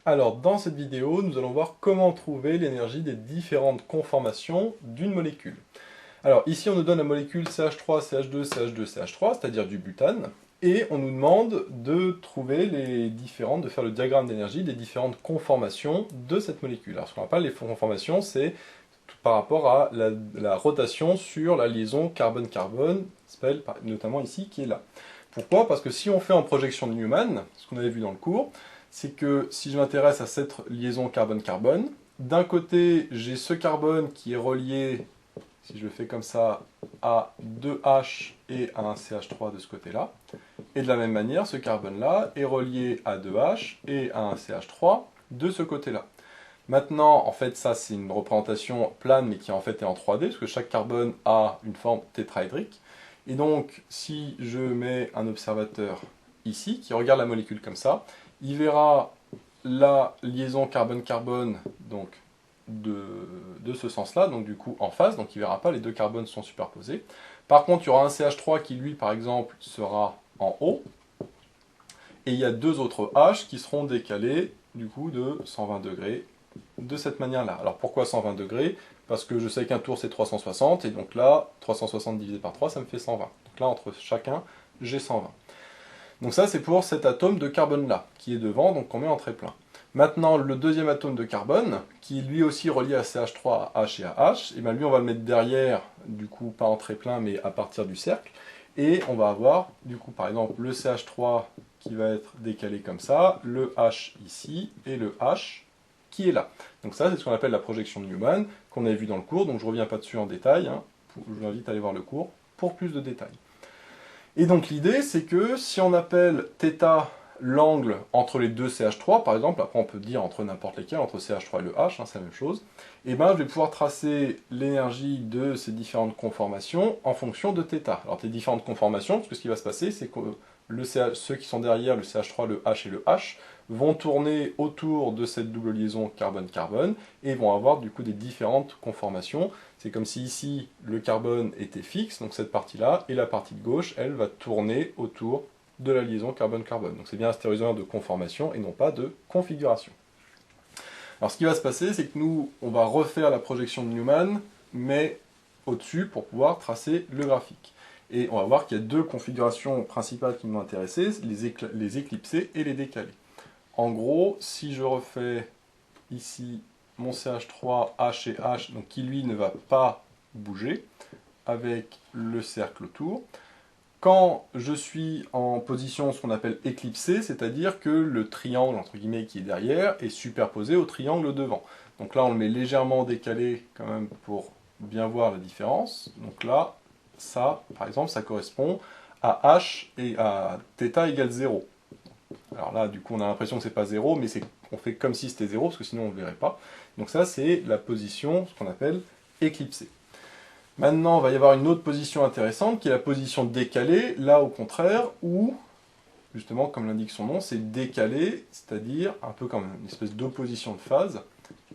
Alors, dans cette vidéo, nous allons voir comment trouver l'énergie des différentes conformations d'une molécule. Alors, ici, on nous donne la molécule CH3, CH2, CH2, CH3, c'est-à-dire du butane, et on nous demande de trouver de faire le diagramme d'énergie des différentes conformations de cette molécule. Alors, ce qu'on appelle les conformations, c'est par rapport à la rotation sur la liaison carbone-carbone, notamment ici, qui est là. Pourquoi? Parce que si on fait en projection de Newman, ce qu'on avait vu dans le cours, c'est que si je m'intéresse à cette liaison carbone-carbone, d'un côté, j'ai ce carbone qui est relié, si je le fais comme ça, à 2H et à un CH3 de ce côté-là. Et de la même manière, ce carbone-là est relié à 2H et à un CH3 de ce côté-là. Maintenant, en fait, ça c'est une représentation plane, mais qui en fait est en 3D, parce que chaque carbone a une forme tétraédrique. Et donc, si je mets un observateur ici, qui regarde la molécule comme ça, il verra la liaison carbone-carbone donc de ce sens-là, donc du coup en face, donc il ne verra pas, les deux carbones sont superposés. Par contre, il y aura un CH3 qui, lui, par exemple, sera en haut, et il y a deux autres H qui seront décalés, du coup, de 120 degrés, de cette manière-là. Alors pourquoi 120 degrés? Parce que je sais qu'un tour c'est 360, et donc là, 360 divisé par 3, ça me fait 120. Donc là, entre chacun, j'ai 120. Donc ça, c'est pour cet atome de carbone-là, qui est devant, donc qu'on met en très plein. Maintenant, le deuxième atome de carbone, qui est lui aussi relié à CH3, à H et à H, et bien lui, on va le mettre derrière, du coup, pas en très plein, mais à partir du cercle. Et on va avoir, du coup, par exemple, le CH3 qui va être décalé comme ça, le H ici, et le H qui est là. Donc ça, c'est ce qu'on appelle la projection de Newman, qu'on avait vu dans le cours, donc je ne reviens pas dessus en détail, hein. Je vous invite à aller voir le cours pour plus de détails. Et donc l'idée, c'est que si on appelle θ l'angle entre les deux CH3, par exemple, après on peut dire entre n'importe lesquels, entre CH3 et le H, hein, c'est la même chose, et ben je vais pouvoir tracer l'énergie de ces différentes conformations en fonction de θ. Alors ces différentes conformations, parce que ce qui va se passer, c'est que ceux qui sont derrière, le CH3, le H et le H, vont tourner autour de cette double liaison carbone-carbone et vont avoir du coup des différentes conformations. C'est comme si ici le carbone était fixe, donc cette partie-là, et la partie de gauche, elle va tourner autour de la liaison carbone-carbone. Donc c'est bien un stéréoisomère de conformation et non pas de configuration. Alors ce qui va se passer, c'est que nous, on va refaire la projection de Newman, mais au-dessus pour pouvoir tracer le graphique. Et on va voir qu'il y a deux configurations principales qui m'ont intéressé, les éclipsés et les décalés. En gros, si je refais ici mon CH3, H et H, donc qui lui ne va pas bouger, avec le cercle autour, quand je suis en position ce qu'on appelle éclipsée, c'est-à-dire que le triangle entre guillemets qui est derrière est superposé au triangle devant. Donc là on le met légèrement décalé quand même pour bien voir la différence. Donc là, ça par exemple, ça correspond à H et à θ égale 0. Alors là, du coup, on a l'impression que c'est pas 0, mais on fait comme si c'était 0, parce que sinon on ne le verrait pas. Donc ça, c'est la position, ce qu'on appelle éclipsée. Maintenant, il va y avoir une autre position intéressante, qui est la position décalée, là au contraire, où, justement, comme l'indique son nom, c'est décalé, c'est-à-dire un peu comme une espèce d'opposition de phase.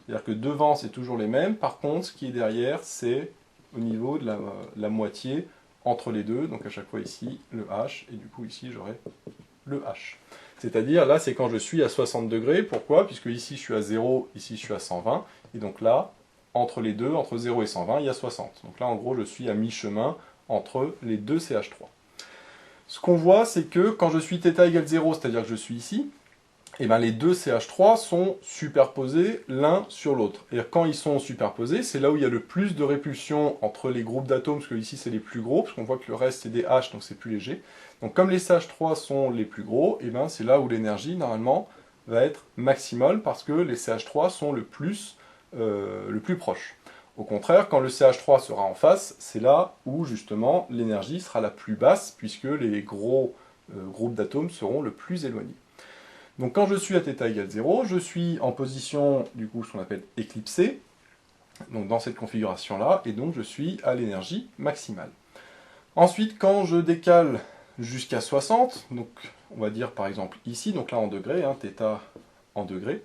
C'est-à-dire que devant, c'est toujours les mêmes, par contre, ce qui est derrière, c'est au niveau de la moitié entre les deux, donc à chaque fois ici, le H, et du coup ici, j'aurai le H. C'est-à-dire, là, c'est quand je suis à 60 degrés. Pourquoi? Puisque ici, je suis à 0, ici, je suis à 120. Et donc là, entre les deux, entre 0 et 120, il y a 60. Donc là, en gros, je suis à mi-chemin entre les deux CH3. Ce qu'on voit, c'est que quand je suis θ égale 0, c'est-à-dire que je suis ici, et ben les deux CH3 sont superposés l'un sur l'autre. Et quand ils sont superposés, c'est là où il y a le plus de répulsion entre les groupes d'atomes, parce que ici c'est les plus gros, parce qu'on voit que le reste c'est des H, donc c'est plus léger. Donc comme les CH3 sont les plus gros, et ben c'est là où l'énergie, normalement, va être maximale, parce que les CH3 sont le plus proche. Au contraire, quand le CH3 sera en face, c'est là où justement l'énergie sera la plus basse, puisque les gros groupes d'atomes seront le plus éloignés. Donc quand je suis à θ égale 0, je suis en position, du coup, ce qu'on appelle éclipsée, donc dans cette configuration-là, et donc je suis à l'énergie maximale. Ensuite, quand je décale jusqu'à 60, donc on va dire par exemple ici, donc là en degrés, hein, θ en degrés,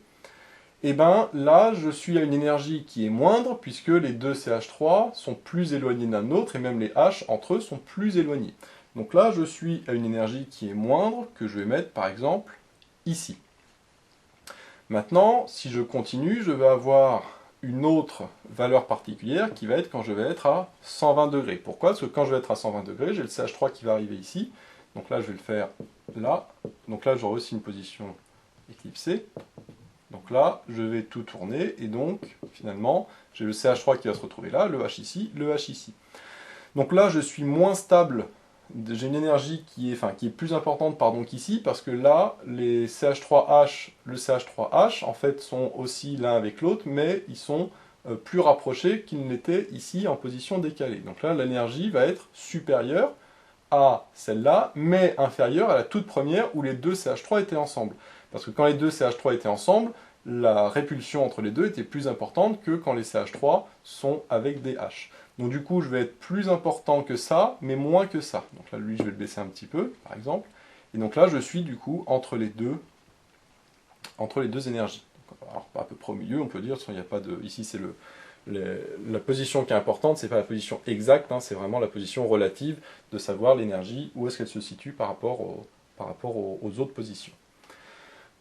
et bien là, je suis à une énergie qui est moindre, puisque les deux CH3 sont plus éloignés l'un de l'autre, et même les H entre eux sont plus éloignés. Donc là, je suis à une énergie qui est moindre, que je vais mettre par exemple ici. Maintenant, si je continue, je vais avoir une autre valeur particulière qui va être quand je vais être à 120 degrés. Pourquoi? Parce que quand je vais être à 120 degrés, j'ai le CH3 qui va arriver ici. Donc là, je vais le faire là. Donc là, j'aurai aussi une position éclipsée. Donc là, je vais tout tourner, et donc, finalement, j'ai le CH3 qui va se retrouver là, le H ici, le H ici. Donc là, je suis moins stable, j'ai une énergie qui est plus importante qu'ici, parce que là, les CH3H, le CH3H, en fait, sont aussi l'un avec l'autre, mais ils sont plus rapprochés qu'ils ne l'étaient ici en position décalée. Donc là, l'énergie va être supérieure à celle-là, mais inférieure à la toute première où les deux CH3 étaient ensemble. Parce que quand les deux CH3 étaient ensemble, la répulsion entre les deux était plus importante que quand les CH3 sont avec des H. Donc du coup, je vais être plus important que ça, mais moins que ça. Donc là, lui, je vais le baisser un petit peu, par exemple. Et donc là, je suis du coup entre les deux énergies. Alors, à peu près au milieu, on peut dire, il n'y a pas de... Ici, c'est la position qui est importante, c'est pas la position exacte, hein, c'est vraiment la position relative de savoir l'énergie, où est-ce qu'elle se situe par rapport aux autres positions.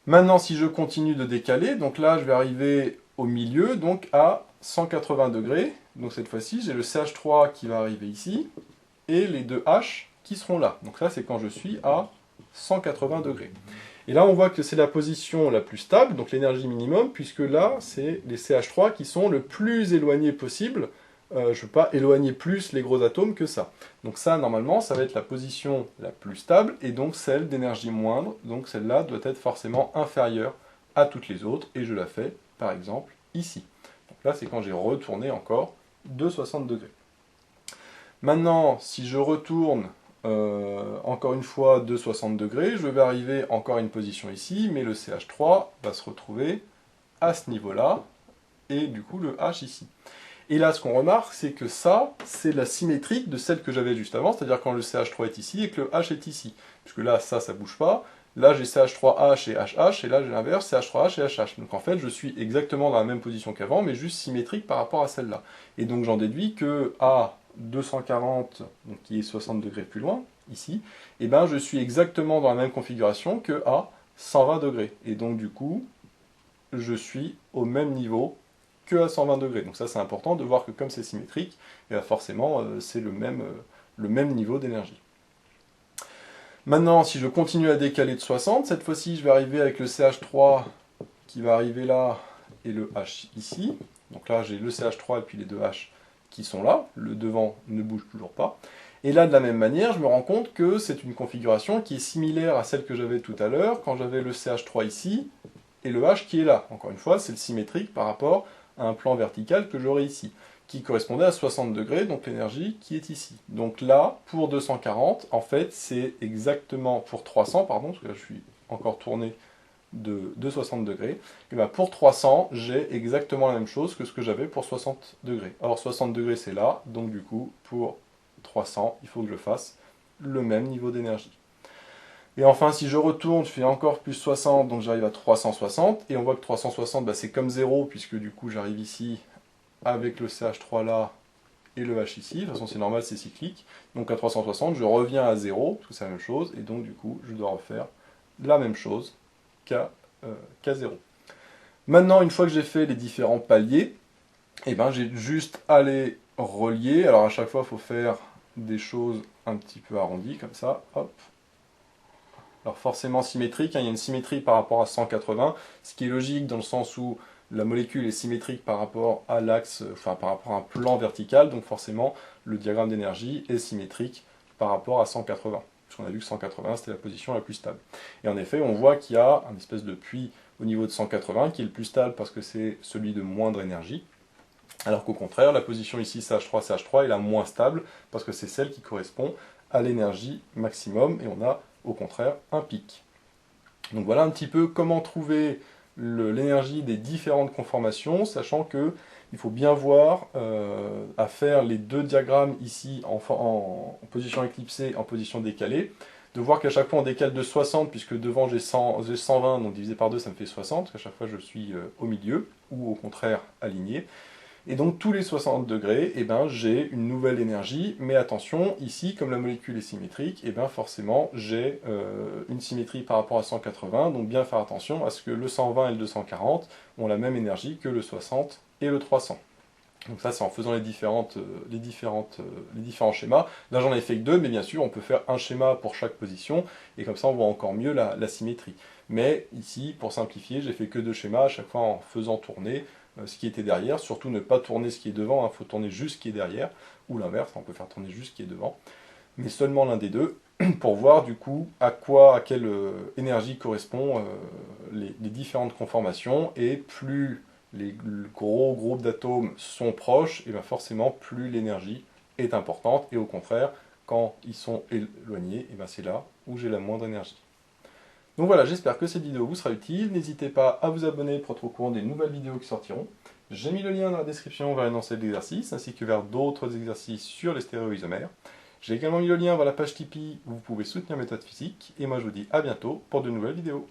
Maintenant, si je continue de décaler, donc là, je vais arriver au milieu, donc à 180 degrés. Donc cette fois-ci, j'ai le CH3 qui va arriver ici, et les deux H qui seront là. Donc là, c'est quand je suis à 180 degrés. Et là, on voit que c'est la position la plus stable, donc l'énergie minimum, puisque là, c'est les CH3 qui sont le plus éloignés possible. Je ne veux pas éloigner plus les gros atomes que ça. Donc ça, normalement, ça va être la position la plus stable, et donc celle d'énergie moindre. Donc celle-là doit être forcément inférieure à toutes les autres, et je la fais, par exemple, ici. Donc là, c'est quand j'ai retourné encore de 60 degrés. Maintenant, si je retourne encore une fois de 60 degrés, je vais arriver encore à une position ici, mais le CH3 va se retrouver à ce niveau-là, et du coup le H ici. Et là, ce qu'on remarque, c'est que ça, c'est la symétrique de celle que j'avais juste avant, c'est-à-dire quand le CH3 est ici et que le H est ici. Puisque là, ça bouge pas. Là, j'ai CH3H et HH, et là, j'ai l'inverse, CH3H et HH. Donc en fait, je suis exactement dans la même position qu'avant, mais juste symétrique par rapport à celle-là. Et donc j'en déduis que à 240, donc qui est 60 degrés plus loin, ici, et ben je suis exactement dans la même configuration que à 120 degrés. Et donc du coup, je suis au même niveau que à 120 degrés. Donc ça, c'est important de voir que comme c'est symétrique, et bien forcément, c'est le même niveau d'énergie. Maintenant, si je continue à décaler de 60, cette fois-ci, je vais arriver avec le CH3 qui va arriver là, et le H ici. Donc là, j'ai le CH3 et puis les deux H qui sont là. Le devant ne bouge toujours pas. Et là, de la même manière, je me rends compte que c'est une configuration qui est similaire à celle que j'avais tout à l'heure, quand j'avais le CH3 ici, et le H qui est là. Encore une fois, c'est le symétrique par rapport à un plan vertical que j'aurai ici, qui correspondait à 60 degrés, donc l'énergie qui est ici. Donc là, pour 240, en fait, c'est exactement, pour 300, pardon, parce que là je suis encore tourné de 60 degrés, et bien pour 300, j'ai exactement la même chose que ce que j'avais pour 60 degrés. Or 60 degrés c'est là, donc du coup, pour 300, il faut que je fasse le même niveau d'énergie. Et enfin, si je retourne, je fais encore plus 60, donc j'arrive à 360, et on voit que 360, bah, c'est comme 0, puisque du coup j'arrive ici avec le CH3 là, et le H ici, de toute façon c'est normal, c'est cyclique, donc à 360, je reviens à 0, parce que c'est la même chose, et donc du coup, je dois refaire la même chose qu'à 0. Maintenant, une fois que j'ai fait les différents paliers, et ben, j'ai juste à les relier, alors à chaque fois, il faut faire des choses un petit peu arrondies, comme ça, hop. Alors forcément symétrique, hein, il y a une symétrie par rapport à 180, ce qui est logique dans le sens où la molécule est symétrique par rapport à l'axe, enfin par rapport à un plan vertical, donc forcément le diagramme d'énergie est symétrique par rapport à 180, puisqu'on a vu que 180 c'était la position la plus stable. Et en effet, on voit qu'il y a un espèce de puits au niveau de 180 qui est le plus stable parce que c'est celui de moindre énergie, alors qu'au contraire, la position ici CH3 est la moins stable parce que c'est celle qui correspond à l'énergie maximum, et on a au contraire un pic. Donc voilà un petit peu comment trouver l'énergie des différentes conformations, sachant que il faut bien voir à faire les deux diagrammes ici en position éclipsée, en position décalée, de voir qu'à chaque fois on décale de 60, puisque devant j'ai 120, donc divisé par 2 ça me fait 60, qu'à chaque fois je suis au milieu, ou au contraire aligné. Et donc tous les 60 degrés, eh ben, j'ai une nouvelle énergie, mais attention, ici, comme la molécule est symétrique, eh ben, forcément j'ai une symétrie par rapport à 180, donc bien faire attention à ce que le 120 et le 240 ont la même énergie que le 60 et le 300. Donc ça, c'est en faisant les différents schémas. Là, j'en ai fait que deux, mais bien sûr, on peut faire un schéma pour chaque position, et comme ça, on voit encore mieux la symétrie. Mais ici, pour simplifier, j'ai fait que deux schémas, à chaque fois en faisant tourner ce qui était derrière. Surtout ne pas tourner ce qui est devant, il faut tourner juste ce qui est derrière, ou l'inverse, on peut faire tourner juste ce qui est devant, mais seulement l'un des deux, pour voir du coup à quelle énergie correspond les différentes conformations, et plus les gros groupes d'atomes sont proches, et bien forcément plus l'énergie est importante, et au contraire, quand ils sont éloignés, et bien c'est là où j'ai la moindre énergie. Donc voilà, j'espère que cette vidéo vous sera utile. N'hésitez pas à vous abonner pour être au courant des nouvelles vidéos qui sortiront. J'ai mis le lien dans la description vers l'énoncé de l'exercice, ainsi que vers d'autres exercices sur les stéréoisomères. J'ai également mis le lien vers la page Tipeee où vous pouvez soutenir Méthode Physique. Et moi je vous dis à bientôt pour de nouvelles vidéos.